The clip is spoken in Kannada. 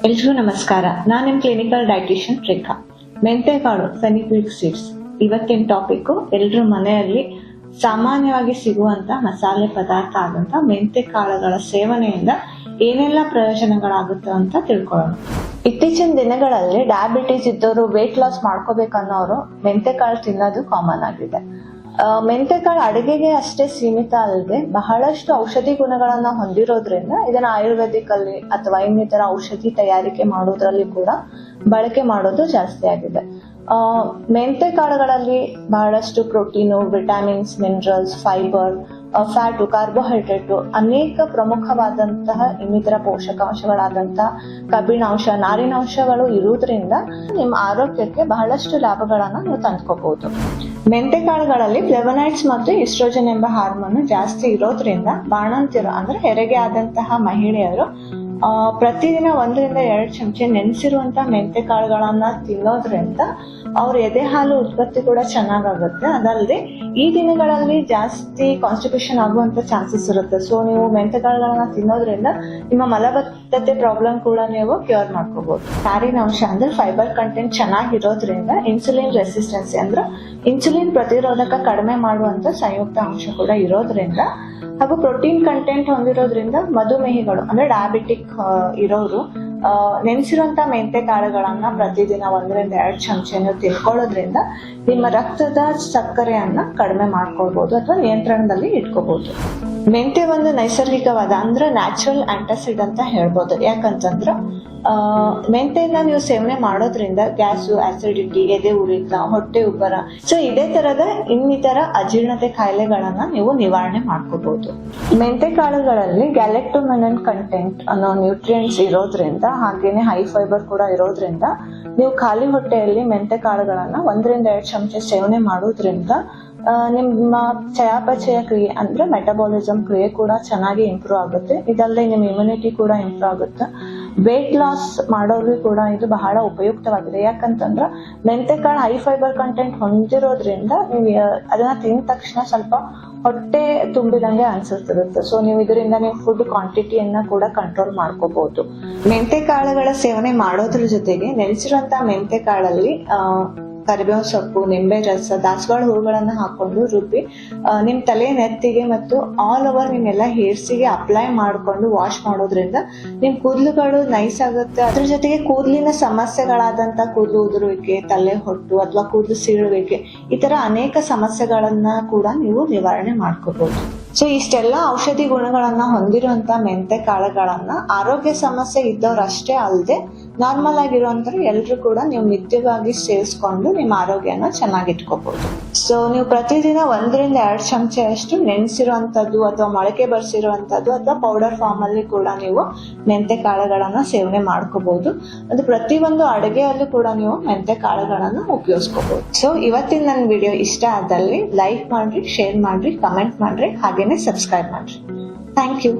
ಎಲ್ರಿಗೂ ನಮಸ್ಕಾರ. ನಾನು ನಿಮ್ಮ ಕ್ಲಿನಿಕಲ್ ಡೈಟಿಷಿಯನ್ ರೇಖಾ. ಮೆಂತೆಕಾಳು ಫೆನಿಗ್ರೀಕ್ ಸೀಡ್ಸ್ ಇವತ್ತಿನ ಟಾಪಿಕ್. ಎಲ್ರ ಮನೆಯಲ್ಲಿ ಸಾಮಾನ್ಯವಾಗಿ ಸಿಗುವಂತ ಮಸಾಲೆ ಪದಾರ್ಥ ಆದಂತ ಮೆಂತೆಕಾಳುಗಳ ಸೇವನೆಯಿಂದ ಏನೆಲ್ಲ ಪ್ರಯೋಜನಗಳಾಗುತ್ತೆ ಅಂತ ತಿಳ್ಕೊಳ್ಳೋಣ. ಇತ್ತೀಚಿನ ದಿನಗಳಲ್ಲಿ ಡಯಾಬಿಟಿಸ್ ಇದ್ದವರು ವೇಟ್ ಲಾಸ್ ಮಾಡ್ಕೋಬೇಕನ್ನೋರು ಮೆಂತೆಕಾಳು ತಿನ್ನೋದು ಕಾಮನ್ ಆಗಿದೆ. ಮೆಂತೆಕಾಳು ಅಡುಗೆಗೆ ಅಷ್ಟೇ ಸೀಮಿತ ಅಲ್ಲದೆ ಬಹಳಷ್ಟು ಔಷಧಿ ಗುಣಗಳನ್ನ ಹೊಂದಿರೋದ್ರಿಂದ ಇದನ್ನ ಆಯುರ್ವೇದಿಕ್ ಅಲ್ಲಿ ಅಥವಾ ಇನ್ನಿತರ ಔಷಧಿ ತಯಾರಿಕೆ ಮಾಡೋದ್ರಲ್ಲಿ ಕೂಡ ಬಳಕೆ ಮಾಡೋದು ಜಾಸ್ತಿ ಆಗಿದೆ. ಮೆಂತೆಕಾಳುಗಳಲ್ಲಿ ಬಹಳಷ್ಟು protein, vitamins, minerals, fibre, fat, carbohydrate, ಅನೇಕ ಪ್ರಮುಖವಾದಂತಹ ಇನ್ನಿತರ ಪೋಷಕಾಂಶಗಳಾದಂತಹ ಕಬ್ಬಿಣಾಂಶ, ನಾರಿನಾಂಶಗಳು ಇರುವುದರಿಂದ ನಿಮ್ಮ ಆರೋಗ್ಯಕ್ಕೆ ಬಹಳಷ್ಟು ಲಾಭಗಳನ್ನ ನೀವು ತಂದ್ಕೋಬಹುದು. ಮೆಂತೆಕಾಳುಗಳಲ್ಲಿ ಫ್ಲೇವನಾಯ್ಡ್ಸ್ ಮತ್ತು ಈಸ್ಟ್ರೋಜನ್ ಎಂಬ ಹಾರ್ಮೋನ್ ಜಾಸ್ತಿ ಇರೋದ್ರಿಂದ ಬಾಣಂತಿರು ಅಂದ್ರೆ ಹೆರಿಗೆ ಆದಂತಹ ಮಹಿಳೆಯರು ಪ್ರತಿದಿನ 1-2 ಚಮಚೆ ನೆನೆಸಿರುವಂತಹ ಮೆಂತೆಕಾಳುಗಳನ್ನ ತಿನ್ನೋದ್ರಿಂದ ಅವ್ರ ಎದೆ ಹಾಲು ಉತ್ಪತ್ತಿ ಕೂಡ ಚೆನ್ನಾಗಾಗುತ್ತೆ. ಅದಲ್ಲದೆ ಈ ದಿನಗಳಲ್ಲಿ ಜಾಸ್ತಿ ಕಾನ್ಸ್ಟಿಪೇಷನ್ ಆಗುವಂತ ಚಾನ್ಸಸ್ ಇರುತ್ತೆ. ಸೊ ನೀವು ಮೆಂತೆಕಾಳುಗಳನ್ನ ತಿನ್ನೋದ್ರಿಂದ ನಿಮ್ಮ ಮಲಬದ್ಧತೆ ಪ್ರಾಬ್ಲಮ್ ಕೂಡ ನೀವು ಕ್ಯೂರ್ ಮಾಡ್ಕೋಬಹುದು. ನಾರಿನಾಂಶ ಅಂದ್ರೆ ಫೈಬರ್ ಕಂಟೆಂಟ್ ಚೆನ್ನಾಗಿರೋದ್ರಿಂದ ಇನ್ಸುಲಿನ್ ರೆಸಿಸ್ಟೆನ್ಸಿ ಅಂದ್ರೆ ಇನ್ಸುಲಿನ್ ಪ್ರತಿರೋಧಕ ಕಡಿಮೆ ಮಾಡುವಂತ ಸಂಯುಕ್ತ ಅಂಶ ಕೂಡ ಇರೋದ್ರಿಂದ ಹಾಗೂ ಪ್ರೋಟೀನ್ ಕಂಟೆಂಟ್ ಹೊಂದಿರೋದ್ರಿಂದ ಮಧುಮೇಹಿಗಳು ಅಂದ್ರೆ ಡಯಾಬಿಟಿಕ್ ಇರೋರು ನೆನೆಸಿರುವಂತ ಮೆಂತೆಕಾಳುಗಳನ್ನ ಪ್ರತಿದಿನ 1-2 ಚಮಚೆ ತಿನ್ಕೊಳ್ಳೋದ್ರಿಂದ ನಿಮ್ಮ ರಕ್ತದ ಸಕ್ಕರೆಯನ್ನ ಕಡಿಮೆ ಮಾಡ್ಕೊಳ್ಬಹುದು ಅಥವಾ ನಿಯಂತ್ರಣದಲ್ಲಿ ಇಟ್ಕೋಬಹುದು. ಮೆಂತೆ ಒಂದು ನೈಸರ್ಗಿಕವಾದ ಅಂದ್ರೆ ನ್ಯಾಚುರಲ್ ಆಂಟಾಸಿಡ್ ಅಂತ ಹೇಳ್ಬೋದು. ಯಾಕಂತಂದ್ರ ಮೆಂತೆನ ನೀವು ಸೇವನೆ ಮಾಡೋದ್ರಿಂದ ಗ್ಯಾಸು, ಆಸಿಡಿಟಿ, ಎದೆ ಉರಿತ, ಹೊಟ್ಟೆ ಉಬ್ಬರ, ಸೊ ಇದೇ ತರದ ಇನ್ನಿತರ ಅಜೀರ್ಣತೆ ಕಾಯಿಲೆಗಳನ್ನ ನೀವು ನಿವಾರಣೆ ಮಾಡ್ಕೋಬಹುದು. ಮೆಂತೆಕಾಳುಗಳಲ್ಲಿ ಗ್ಯಾಲೆಕ್ಟೋಮೆನಿನ್ ಕಂಟೆಂಟ್ ಅನ್ನೋ ನ್ಯೂಟ್ರಿಯೆಂಟ್ಸ್ ಇರೋದ್ರಿಂದ ಹಾಗೇನೆ ಹೈ ಫೈಬರ್ ಕೂಡ ಇರೋದ್ರಿಂದ ನೀವು ಖಾಲಿ ಹೊಟ್ಟೆಯಲ್ಲಿ ಮೆಂತೆಕಾಳುಗಳನ್ನ 1-2 ಚಮಚೆ ಸೇವನೆ ಮಾಡೋದ್ರಿಂದ ನಿಮ್ಮ ಚಯಾಪಚಯ ಕ್ರಿಯೆ ಅಂದ್ರೆ ಮೆಟಬಾಲಿಸಮ್ ಕ್ರಿಯೆ ಕೂಡ ಚೆನ್ನಾಗಿ ಇಂಪ್ರೂವ್ ಆಗುತ್ತೆ. ಇದಲ್ಲದೆ ನಿಮ್ಮ ಇಮ್ಯುನಿಟಿ ಕೂಡ ಇಂಪ್ರೂವ್ ಆಗುತ್ತೆ. ವೇಟ್ ಲಾಸ್ ಮಾಡೋರ್ಗೂ ಕೂಡ ಇದು ಬಹಳ ಉಪಯುಕ್ತವಾಗಿದೆ. ಯಾಕಂತಂದ್ರ ಮೆಂತೆಕಾಳು ಹೈ ಫೈಬರ್ ಕಂಟೆಂಟ್ ಹೊಂದಿರೋದ್ರಿಂದ ನೀವು ಅದನ್ನ ತಿಂದ ತಕ್ಷಣ ಸ್ವಲ್ಪ ಹೊಟ್ಟೆ ತುಂಬಿದಂಗೆ ಅನ್ಸಿರ್ತಿರುತ್ತೆ. ಸೊ ನೀವು ಇದರಿಂದ ನೀವು ಫುಡ್ ಕ್ವಾಂಟಿಟಿಯನ್ನ ಕೂಡ ಕಂಟ್ರೋಲ್ ಮಾಡ್ಕೋಬಹುದು. ಮೆಂತೆಕಾಳುಗಳ ಸೇವನೆ ಮಾಡೋದ್ರ ಜೊತೆಗೆ ನೆನೆಸಿರುವಂತಹ ಮೆಂತೆಕಾಳಲ್ಲಿ ಕರಿಬೇವು ಸೊಪ್ಪು, ನಿಂಬೆ ರಸ, ದಾಸವಾಳ ಹೂಗಳನ್ನ ಹಾಕೊಂಡು ರುಬ್ಬಿ ನಿಮ್ ತಲೆ, ನೆತ್ತಿಗೆ ಮತ್ತು ಆಲ್ ಓವರ್ ನಿಮ್ಮೆಲ್ಲ ಹೇರ್ಸಿಗೆ ಅಪ್ಲೈ ಮಾಡ್ಕೊಂಡು ವಾಶ್ ಮಾಡೋದ್ರಿಂದ ನಿಮ್ ಕೂದಲುಗಳು ನೈಸ್ ಆಗುತ್ತೆ. ಅದ್ರ ಜೊತೆಗೆ ಕೂದಲಿನ ಸಮಸ್ಯೆಗಳಾದಂತ ಕೂದಲು ಉದುರುವಿಕೆ, ತಲೆ ಹೊಟ್ಟು ಅಥವಾ ಕೂದಲು ಸೀಳುವಿಕೆ, ಈ ತರ ಅನೇಕ ಸಮಸ್ಯೆಗಳನ್ನ ಕೂಡ ನೀವು ನಿವಾರಣೆ ಮಾಡ್ಕೋಬಹುದು. ಸೊ ಇಷ್ಟೆಲ್ಲ ಔಷಧಿ ಗುಣಗಳನ್ನ ಹೊಂದಿರುವಂತ ಮೆಂತೆ ಕಾಳುಗಳನ್ನ ಆರೋಗ್ಯ ಸಮಸ್ಯೆ ಇದ್ದವ್ರು ಅಷ್ಟೇ ಅಲ್ಲದೆ ನಾರ್ಮಲ್ ಆಗಿರುವಂತ ಎಲ್ರು ಕೂಡ ನೀವು ನಿತ್ಯವಾಗಿ ಸೇವಿಸ್ಕೊಂಡು ನಿಮ್ಮ ಆರೋಗ್ಯನ ಚೆನ್ನಾಗಿಟ್ಕೋಬಹುದು. ಸೊ ನೀವು ಪ್ರತಿದಿನ 1-2 ಚಮಚೆ ಅಷ್ಟು ನೆನೆಸಿರುವಂತದ್ದು ಅಥವಾ ಮೊಳಕೆ ಬರ್ಸಿರುವಂತದ್ದು ಅಥವಾ ಪೌಡರ್ ಫಾರ್ಮ್ ಅಲ್ಲಿ ಕೂಡ ನೀವು ಮೆಂತೆ ಕಾಳುಗಳನ್ನ ಸೇವನೆ ಮಾಡ್ಕೋಬಹುದು. ಅದು ಪ್ರತಿಯೊಂದು ಅಡುಗೆಯಲ್ಲೂ ಕೂಡ ನೀವು ಮೆಂತೆ ಕಾಳುಗಳನ್ನ ಉಪಯೋಗಿಸ್ಕೋಬಹುದು. ಸೊ ಇವತ್ತಿನ ನನ್ನ ವಿಡಿಯೋ ಇಷ್ಟ ಆದಲ್ಲಿ ಲೈಕ್ ಮಾಡ್ರಿ, ಶೇರ್ ಮಾಡ್ರಿ, ಕಮೆಂಟ್ ಮಾಡ್ರಿ, ಹಾಗೇನೆ ಸಬ್ಸ್ಕ್ರೈಬ್ ಮಾಡ್ರಿ. Thank you.